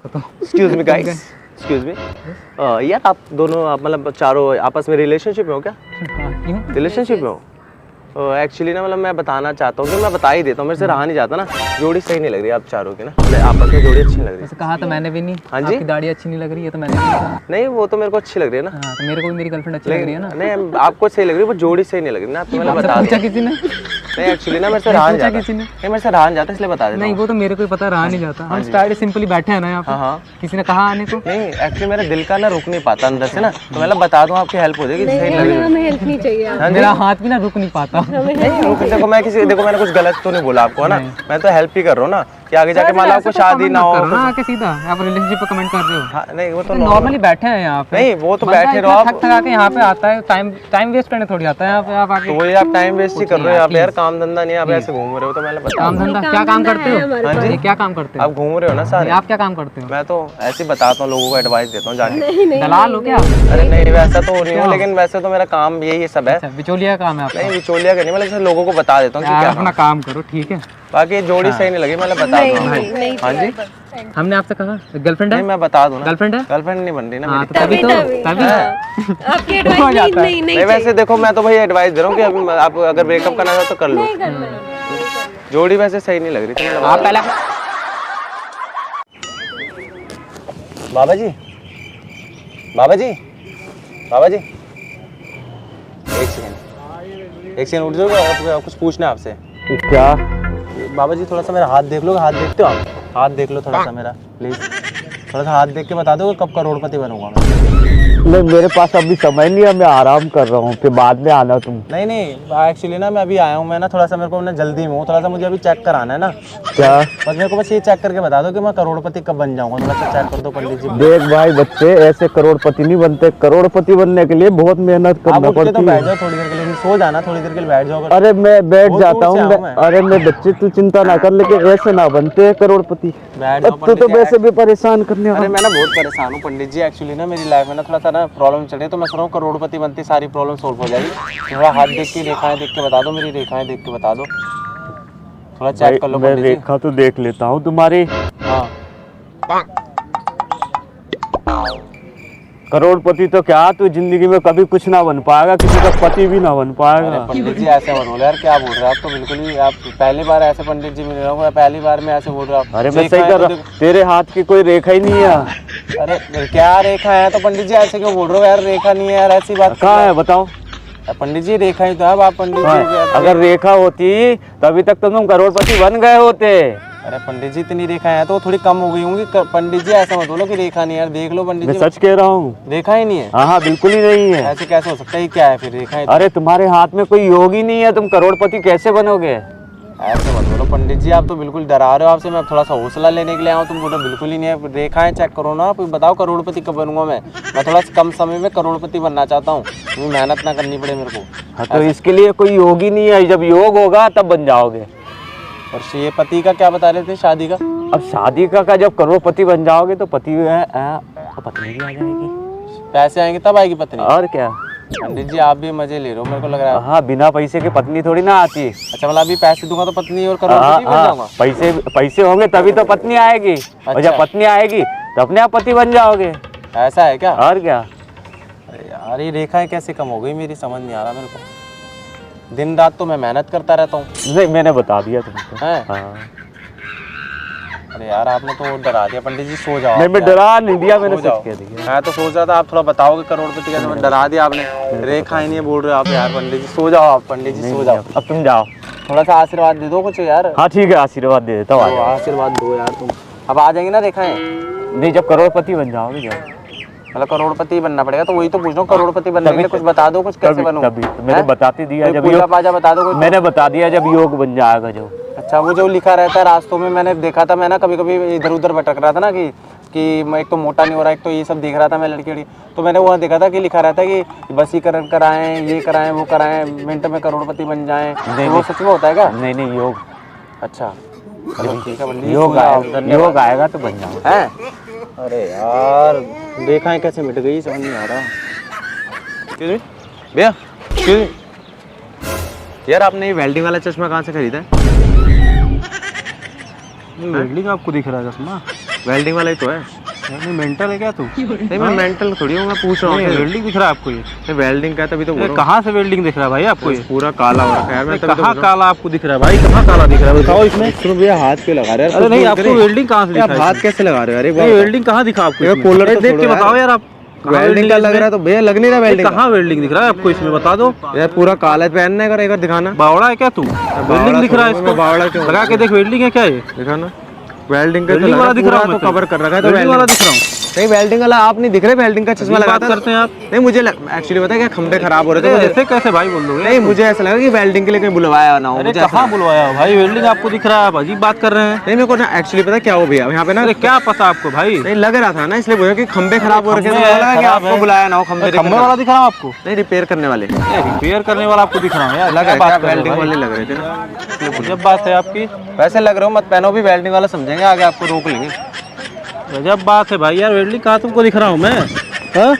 Excuse me guys, excuse me, यार आप दोनों मतलब चारों आपस में रिलेशनशिप में हो क्या? क्यों? रिलेशनशिप में हो? एक्चुअली ना मतलब मैं बताना चाहता हूँ कि मैं बता ही देता हूँ, मेरे से रहा नहीं जाता ना, जोड़ी सही नहीं लग रही आप चारों की ना, मतलब आपस में जोड़ी अच्छी नहीं लग रही। वैसे कहा तो मैंने भी नहीं। हाँ जी? आपकी दाढ़ी अच्छी नहीं लग रही है तो मैंने भी नहीं कहा। नहीं वो तो मेरे को अच्छी लग रही है ना। हाँ, तो मेरे को भी मेरी गर्लफ्रेंड अच्छी लग रही है ना। नहीं आपको सही लग रही है, वो जोड़ी सही नहीं लग रही ना, आपको मैंने बता पूछा दूं। किसी ने? नहीं एक्चुअली ना मेरे से रहा नहीं जाता, किसी ने? नहीं मेरे से रहा नहीं जाता इसलिए बता देता नहीं हूँ। वो तो मेरे को ही पता, रहा नहीं जाता। हम स्टार्ट सिंपली बैठे हैं ना यहाँ हाँ पे। हाँ, किसी ने कहा आने को? नहीं एक्चुअली मेरे दिल का ना रुक नहीं पाता अंदर से ना, तो मतलब बता दूं आपकी हेल्प हो जाएगी, सही लग रही है। हमें हेल्प नहीं चाहिए। हाँ जी? मेरा हाथ भी ना रुक नहीं पाता। देखो मैं देखो मैंने कुछ गलत तो नहीं बोला आपको है ना, मैं तो हेल्प ही कर रहा हूँ ना कि आगे जाके मान लो आपको शादी ना हो। आके सीधा आप रिलेशनशिप पे कमेंट कर रहे हो। हाँ, नहीं वो तो नॉर्मली बैठे हैं यहाँ पे। नहीं वो तो बंदा बैठे इतना रहो आप, थक थका के यहाँ पे आता है, टाइम वेस्ट करने थोड़ी आता है यहाँ पे आप आके। तो वही आप टाइम वेस्ट ही कर रहे हो यहाँ पे यार, काम धंधा नहीं है, आप ऐसे घूम रहे हो, तो मैंने बता काम धंधा क्या काम करते हो? हाँ जी? क्या काम करते हो? आप घूम रहे हो ना सारे, आप क्या काम करते हो? मैं तो ऐसे ही बताता हूँ लोगों को, एडवाइस देता हूँ जाके। दलाल हो क्या? अरे नहीं वैसा तो नहीं हूँ, लेकिन वैसे तो मेरा काम यही सब है। अच्छा, बिचौलिया काम है आपका? नहीं बिचौलिया का नहीं, मतलब जैसे लोगों को बता देता हूँ कि यार क्या अपना काम करो, ठीक है? बाकी जोड़ी सही नहीं लगी, मतलब बता दूँ। हाँ जी, हमने आपसे कहा गर्लफ्रेंड नहीं है? मैं बता दूँ ना, गर्लफ्रेंड है? गर्लफ्रेंड नहीं बन रही ना हाँ मेरी। तो तभी आपकी एडवाइस नहीं नहीं वैसे देखो मैं तो भाई एडवाइस दे रहा हूँ कि अभी आप अगर ब्रेकअप करना चाहो तो कर लो, जोड़ी वैसे सही नहीं लग रही थी। आप पहले बाबा जी, बाबा जी, बाबा जी, एक सेकंड उठ जाओ, कुछ पूछना है आपसे। क्या? बाबा जी थोड़ा सा मेरा हाथ देख लो, हाथ देखते हो आप? हाथ देख लो थोड़ा सा मेरा प्लीज, थोड़ा सा हाथ देख के बता दो कब करोड़पति बनूंगा मैं। नहीं मेरे पास अभी समय नहीं है, मैं आराम कर रहा हूँ, फिर बाद में आना तुम। नहीं नहीं एक्चुअली ना मैं अभी आया हूँ, मैं ना थोड़ा सा मेरे को ना जल्दी में हूँ, थोड़ा सा मुझे अभी चेक कराना है ना। क्या? बस मेरे को बस ये चेक करके बता दो कि मैं करोड़पति कब बन जाऊंगा, थोड़ा सा चेक कर दो पंडित जी। देख भाई बच्चे, ऐसे करोड़पति नहीं बनते, करोड़पति बनने के लिए बहुत मेहनत आप करना उठ के तो पड़ती बैठ है। जाओ थोड़ी देर के लिए, सो जाना थोड़ी देर के लिए, बैठ जाओ। अरे मैं बैठ बहुत जाता दूर से हूँ, आया मैं। अरे मैं बच्चे तू चिंता ना कर, लेकिन ऐसे ना बनते हैं करोड़पति। बैठ जाओ तू तो वैसे भी परेशान करने अरे वाला। मैं ना बहुत परेशान हूँ पंडित जी, एक्चुअली ना मेरी लाइफ में ना थोड़ा सा ना प्रॉब्लम चल रही है, तो मैं सोच रहा हूँ करोड़पति बनती सारी प्रॉब्लम सोल्व हो जाएगी। थोड़ा हाथ देख के, रेखाएं देख के बता दो, मेरी रेखाएं देख के बता दो, थोड़ा चेक कर लो मैं पंडित जी। रेखा तो देख लेता हूँ तुम्हारी। हाँ करोड़पति तो क्या, तू जिंदगी में कभी कुछ ना बन पाएगा, किसी का पति भी ना बन पाएगा। पंडित जी ऐसे मत बोलो यार, क्या बोल रहे हो आप? तो बिल्कुल ही आप पहली बार ऐसे पंडित जी मिल रहे हो, पहली बार में ऐसे बोल रहे हो आप। अरे मैं सही कर रहा हूँ, तेरे हाथ की कोई रेखा ही नहीं है। अरे क्या रेखा है? तो पंडित जी ऐसे क्यों बोल रहे हो यार? रेखा नहीं है यार, ऐसी बात कहाँ है बताओ? पंडित जी रेखा ही तो है, आप पंडित जी। अगर रेखा होती तो अभी तक तो तुम करोड़पति बन गए होते। अरे पंडित जी इतनी रेखा है तो थोड़ी कम हो गई होंगी। पंडित जी ऐसा मत बोलो कि रेखा नहीं है यार, देख लो पंडित मैं जी, सच कह रहा हूँ, रेखा ही नहीं है। हाँ बिल्कुल ही नहीं है। ऐसे कैसे हो सकता है? ये क्या है फिर? रेखा है? अरे तुम्हारे हाथ में कोई योग ही नहीं है, तुम करोड़पति कैसे बनोगे? ऐसे मत बोलो पंडित जी, आप तो बिल्कुल डरा रहे हो। आपसे मैं थोड़ा सा हौसला लेने के लिए आऊँ, तुम बोलो बिल्कुल ही नहीं है। रेखाएं चेक करो ना, आप बताओ करोड़पति कब बनूंगा मैं थोड़ा कम समय में करोड़पति बनना चाहता हूँ, मेहनत ना करनी पड़े मेरे को। हाँ तो इसके लिए कोई योग ही नहीं है, जब योग होगा तब बन जाओगे। और ये पति का क्या बता रहे थे, शादी का? अब शादी का जब करोड़पति बन जाओगे तो पति पत्नी भी आ जाएगी, पैसे आएंगे तब आएगी पत्नी। और क्या। पंडित जी आप भी मजे ले रहे हो, मेरे को लग रहा है। हाँ बिना पैसे के पत्नी थोड़ी ना आती। अच्छा मतलब अभी पैसे दूंगा तो पत्नी और करोड़पति बन जाऊंगा? पैसे होंगे तभी तो पत्नी आएगी, और जब पत्नी आएगी तो अपने आप पति बन जाओगे। ऐसा है क्या? और क्या। अरे यार ये रेखाएं कैसे कम हो गई मेरी, समझ नहीं आ रहा मेरे को। दिन रात तो मैं मेहनत करता रहता हूँ। नहीं मैंने बता दिया तुमको। हैं? हाँ। अरे यार आपने तो डरा दिया पंडित जी, सो जाओ। नहीं मैं डरा नहीं दिया, मैंने सो जाओ। सच कह दिया। मैं तो सोच रहा था आप थोड़ा बताओगे करोड़पति कैसे, मैं डरा दिया आपने। रेखा ही नहीं बोल रहे हो आप यार। पंडित जी सो जाओ, आप पंडित जी सो जाओ। अब तुम जाओ, थोड़ा सा आशीर्वाद दे दो कुछ यार। हाँ ठीक है आशीर्वाद दे देता हूँ। आशीर्वाद दो यार तुम। अब आ जाएंगी ना रेखाएं? नहीं जब करोड़पति बन जाओगे जब, मतलब करोड़पति बनना पड़ेगा, तो वही तो पूछ रहा हूँ, करोड़पति बनने के लिए कुछ बता दो, कुछ कैसे बनूं? तभी तो मैंने बताते दिया, जब पूजा पाजा बता दो कुछ। मैंने बता दिया जब योग बन जाएगा जो। अच्छा वो जो लिखा रहता है रास्तों में, मैंने देखा था, मैं ना कभी कभी इधर उधर भटक रहा था ना कि मैं एक तो मोटा नहीं हो रहा, एक तो ये सब देख रहा था मैं लड़की, तो मैंने वहाँ देखा था कि लिखा रहता है कि बसीकरण कराएं, ये कराएं, वो कराएं, मिनट में करोड़पति बन जाएं। तो वो सच में होता है क्या? नहीं नहीं योग। अच्छा ठीक है, योग आएगा तो बन जाओगे। हैं? अरे यार रेखाएं कैसे मिट गई, समझ नहीं आ रहा। भैया यार आपने ये वेल्डिंग वाला चश्मा कहाँ से खरीदा है? वेल्डिंग आपको दिख रहा है चश्मा? वेल्डिंग वाला ही तो है। नहीं मेंटल है क्या तू? नहीं मैं मेंटल थोड़ी हूँ, मैं पूछ रहा हूँ। वेल्डिंग दिख रहा है आपको ये? वेल्डिंग का तभी तो बोल रहा हूँ। कहाँ से वेल्डिंग दिख रहा है भाई आपको ये? पूरा काला हो रखा है यार, मैं तभी तो कहाँ बोल रहा काला आपको दिख रहा है भाई? कहाँ काला दिख रहा है बताओ इसमें? हूँ। सुनो भैया, हाथ पे लगा रहे हैं। अरे नहीं, आपको वेल्डिंग कहाँ से दिखा? आप हाथ कैसे लगा रहे हो? अरे नहीं वेल्डिंग कहाँ दिखा आपको? ये इसमें? कूलर अरे तो देख के छोड़ो बताओ यार। यार आप। कहाँ वेल्डिंग का है लग रहा है तो भैया लग नहीं रहा वेल्डिंग। कहाँ वेल्डिंग दिख रहा है आपको इसमें बता दो। यार पूरा काला पहनने का, एक बार दिखाना। बावड़ा है क्या तू? वेल्डिंग दिख रहा है इसको? बावड़ा क्यों? लगा के देख, वेल्डिंग है क्या ये? दिखाना। वेल्डिंग का वेल्डिंग वाला दिख रहा हूँ, तो कवर कर रखा है तो वेल्डिंग वाला वेल्डिंग दिख रहा हूँ। नहीं वेल्डिंग वाला आप नहीं दिख रहे, वेल्डिंग का चश्मा अजीब लगा बात करते हैं आप। नहीं मुझे एक्चुअली पता है क्या, खंबे खराब हो रहे थे अरे मुझे। ऐसे कैसे भाई बोल दोगे? नहीं मुझे ऐसा लगा कि वेल्डिंग के लिए कहीं बुलवाया ना हो। अरे मुझे ऐसा कहाँ लगा। बुलवाया भाई? वेल्डिंग आपको दिख रहा है, आप अजीब बात कर रहे हैं। नहीं मेरे को ना एक्चुअली पता है क्या हो भैया, यहाँ पे ना अरे क्या पता आपको भाई? नहीं लग रहा था ना, इसलिए बोला कि खंबे खराब हो रखे थे, खंबे मुझे लगा कि खराब आपको है। बुलाया ना हो। खंबे खंबे वाला दिख रहा हूँ आपको? नहीं रिपेयर करने वाले रिपेयर करने वाला आपको दिख रहा हूँ यार? लग क्या रहा बात है, कर रहे हो वेल्डिंग भाई? वाले लग रहे थे ना। गजब बात है आपकी। वैसे लग रहे हो मत पहनो भी, वेल्डिंग वाला समझेंगे आगे आपको रोक लेंगे। गजब बात है भाई यार, वेल्डिंग कहाँ तुमको दिख रहा हूँ मैं? हाँ